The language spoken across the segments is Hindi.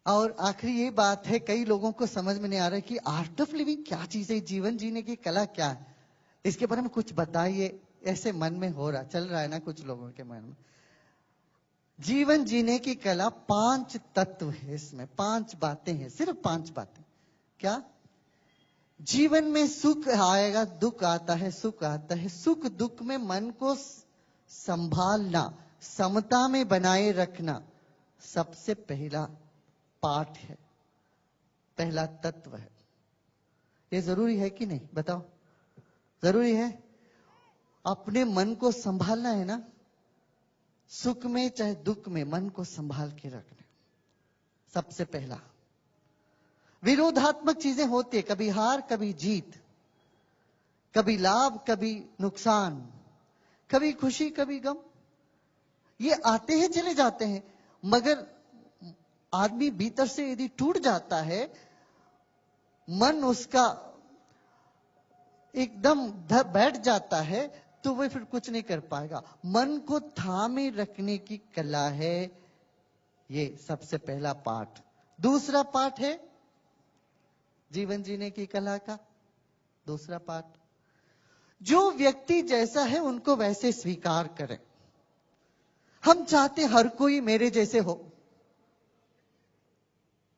और आखिरी ये बात है, कई लोगों को समझ में नहीं आ रहा है कि आर्ट ऑफ लिविंग क्या चीज है, जीवन जीने की कला क्या है। इसके बारे में कुछ बताइए। ऐसे मन में हो रहा, चल रहा है ना कुछ लोगों के मन में। जीवन जीने की कला 5 तत्व है, इसमें 5 बातें हैं, सिर्फ 5 बातें। क्या? जीवन में सुख आएगा, दुख आता है, सुख आता है। सुख दुख में मन को संभालना, समता में बनाए रखना सबसे पहला पाठ है, पहला तत्व है। ये जरूरी है कि नहीं, बताओ? जरूरी है। अपने मन को संभालना है ना, सुख में चाहे दुख में मन को संभाल के रखना सबसे पहला। विरोधात्मक चीजें होती है, कभी हार कभी जीत, कभी लाभ कभी नुकसान, कभी खुशी कभी गम। ये आते हैं चले जाते हैं, मगर आदमी भीतर से यदि टूट जाता है, मन उसका एकदम बैठ जाता है, तो वह फिर कुछ नहीं कर पाएगा। मन को थामे रखने की कला है ये सबसे पहला पाठ। दूसरा पाठ है जीवन जीने की कला का दूसरा पाठ, जो व्यक्ति जैसा है उनको वैसे स्वीकार करें। हम चाहते हर कोई मेरे जैसे हो,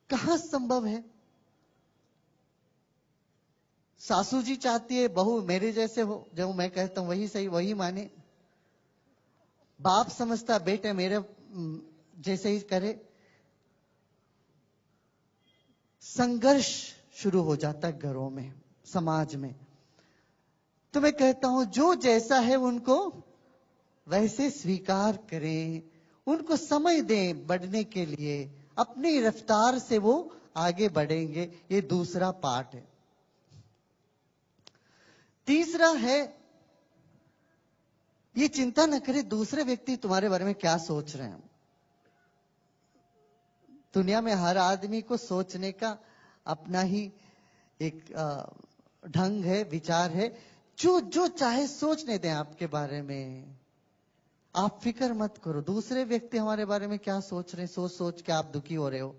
कहां संभव है? सासू जी चाहती है बहू मेरे जैसे हो, जो मैं कहता हूं वही सही वही माने। बाप समझता बेटे मेरे जैसे ही करे। संघर्ष शुरू हो जाता है घरों में, समाज में। तो मैं कहता हूं जो जैसा है उनको वैसे स्वीकार करें, उनको समय दें बढ़ने के लिए, अपनी रफ्तार से वो आगे बढ़ेंगे। ये दूसरा पार्ट है। तीसरा है, ये चिंता न करे दूसरे व्यक्ति तुम्हारे बारे में क्या सोच रहे हैं। दुनिया में हर आदमी को सोचने का अपना ही एक ढंग है, विचार है। जो जो चाहे सोचने दें आपके बारे में, आप फिक्र मत करो दूसरे व्यक्ति हमारे बारे में क्या सोच रहे हैं। सोच सोच के आप दुखी हो रहे हो।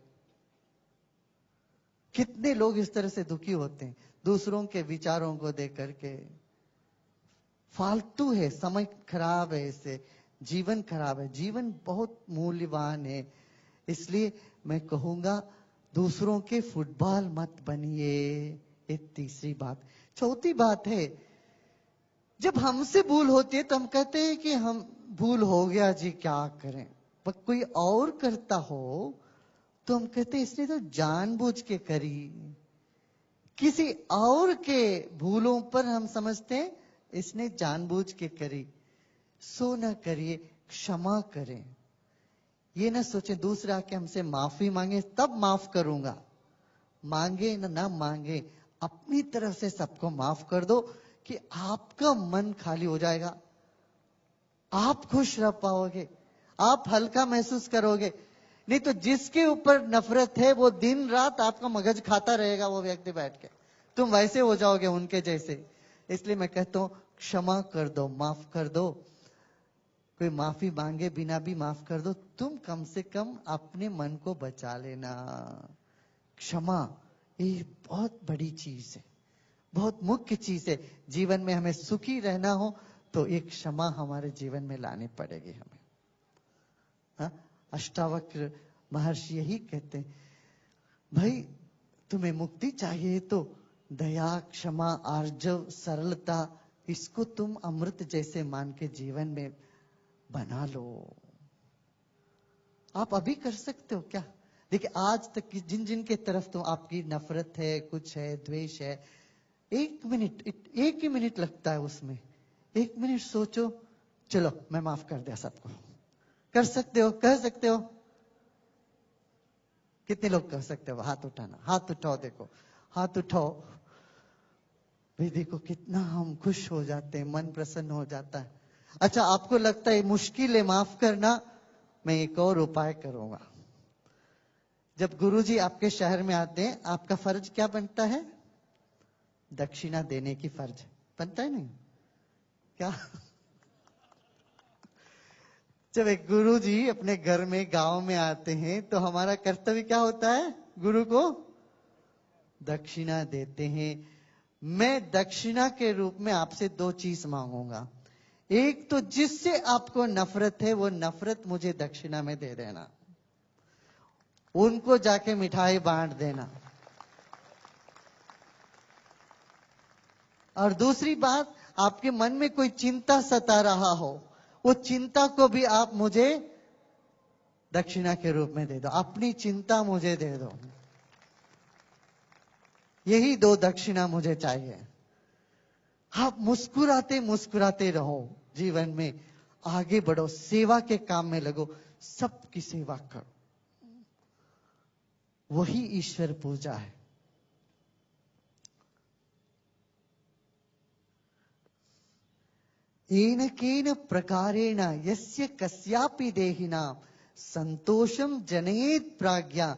कितने लोग इस तरह से दुखी होते हैं दूसरों के विचारों को देख करके। फालतू है, समय खराब है, इससे जीवन खराब है। जीवन बहुत मूल्यवान है, इसलिए मैं कहूंगा दूसरों के फुटबॉल मत बनिए। ये तीसरी बात। चौथी बात है, जब हमसे भूल होती है तो हम कहते हैं कि हम भूल हो गया जी क्या करें। पर कोई और करता हो तो हम कहते हैं इसने तो जानबूझ के करी। किसी और के भूलों पर हम समझते हैं इसने जानबूझ के करी। सो न करिए, क्षमा करें। ये ना सोचे दूसरा के हमसे माफी मांगे तब माफ करूंगा, मांगे ना मांगे, अपनी तरफ से सबको माफ कर दो कि आपका मन खाली हो जाएगा, आप खुश रह पाओगे, आप हल्का महसूस करोगे। नहीं तो जिसके ऊपर नफरत है वो दिन रात आपका मगज खाता रहेगा, वो व्यक्ति बैठ के, तुम वैसे हो जाओगे उनके जैसे। इसलिए मैं कहता हूं क्षमा कर दो, माफ कर दो। कोई माफी मांगे बिना भी माफ कर दो। तुम कम से कम अपने मन को बचा लेना। क्षमा ये बहुत बड़ी चीज है, बहुत मुख्य चीज है। जीवन में हमें सुखी रहना हो तो एक क्षमा हमारे जीवन में लानी पड़ेगी हमें। हाँ? अष्टावक्र महर्षि यही कहते हैं, भाई तुम्हें मुक्ति चाहिए तो दया, क्षमा, आर्जव, सरलता, इसको तुम अमृत जैसे मान के जीवन में बना लो। आप अभी कर सकते हो क्या? देखिए आज तक की जिन जिन के तरफ तो आपकी नफरत है, कुछ है, द्वेष है, एक ही मिनट लगता है उसमें। 1 मिनट सोचो, चलो मैं माफ कर दिया सबको। कर सकते हो? कह सकते हो? कितने लोग कह सकते हो? हाथ उठाना, हाथ उठाओ। देखो हाथ उठाओ भाई, देखो कितना हम खुश हो जाते हैं, मन प्रसन्न हो जाता है। अच्छा आपको लगता है मुश्किल है माफ करना, मैं एक और उपाय करूंगा। जब गुरुजी आपके शहर में आते हैं, आपका फर्ज क्या बनता है? दक्षिणा देने की फर्ज बनता है नहीं क्या? जब एक गुरु जी अपने घर में गांव में आते हैं तो हमारा कर्तव्य क्या होता है? गुरु को दक्षिणा देते हैं। मैं दक्षिणा के रूप में आपसे 2 चीज मांगूंगा। एक तो जिससे आपको नफरत है वो नफरत मुझे दक्षिणा में दे देना, उनको जाके मिठाई बांट देना। और दूसरी बात, आपके मन में कोई चिंता सता रहा हो, वो चिंता को भी आप मुझे दक्षिणा के रूप में दे दो। अपनी चिंता मुझे दे दो। यही 2 दक्षिणा मुझे चाहिए। आप मुस्कुराते मुस्कुराते रहो, जीवन में आगे बढ़ो, सेवा के काम में लगो, सबकी सेवा करो। वही ईश्वर पूजा है। येन केन प्रकारेण यस्य कस्यापि देहिनां संतोषम जनयेत प्राज्ञा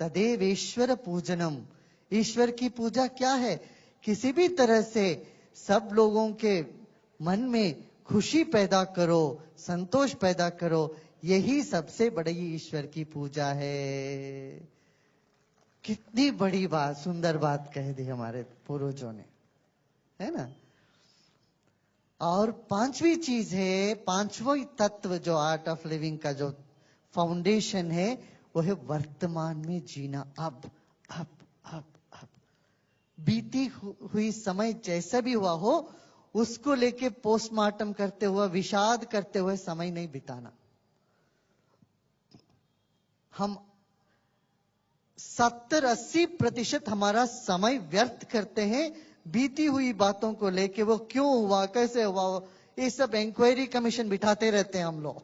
तदेवेश्वर पूजनम। ईश्वर की पूजा क्या है? किसी भी तरह से सब लोगों के मन में खुशी पैदा करो, संतोष पैदा करो, यही सबसे बड़ी ईश्वर की पूजा है। कितनी बड़ी बात, सुंदर बात कह दी हमारे पूर्वजों ने, है ना। और 5वीं चीज है, 5वां तत्व जो आर्ट ऑफ लिविंग का जो फाउंडेशन है, वो है वर्तमान में जीना। अब बीती हुई समय जैसा भी हुआ हो, उसको लेके पोस्टमार्टम करते हुए, विषाद करते हुए समय नहीं बिताना। हम 70-80% हमारा समय व्यर्थ करते हैं बीती हुई बातों को लेके। वो क्यों हुआ, कैसे हुआ, ये सब इंक्वायरी कमीशन बिठाते रहते हैं हम लोग।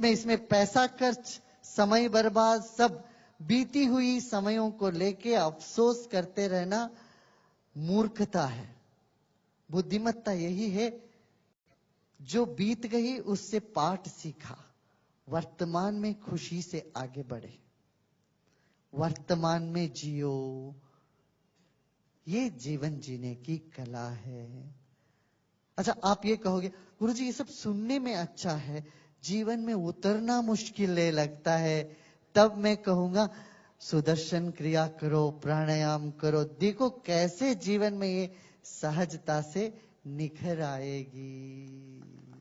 इसमें पैसा खर्च, समय बर्बाद, सब बीती हुई समयों को लेके अफसोस करते रहना मूर्खता है। बुद्धिमत्ता यही है जो बीत गई उससे पाठ सीखा, वर्तमान में खुशी से आगे बढ़े, वर्तमान में जियो। ये जीवन जीने की कला है। अच्छा, आप ये कहोगे गुरुजी ये सब सुनने में अच्छा है, जीवन में उतरना मुश्किल लगता है। तब मैं कहूंगा सुदर्शन क्रिया करो, प्राणायाम करो, देखो कैसे जीवन में ये सहजता से निखर आएगी।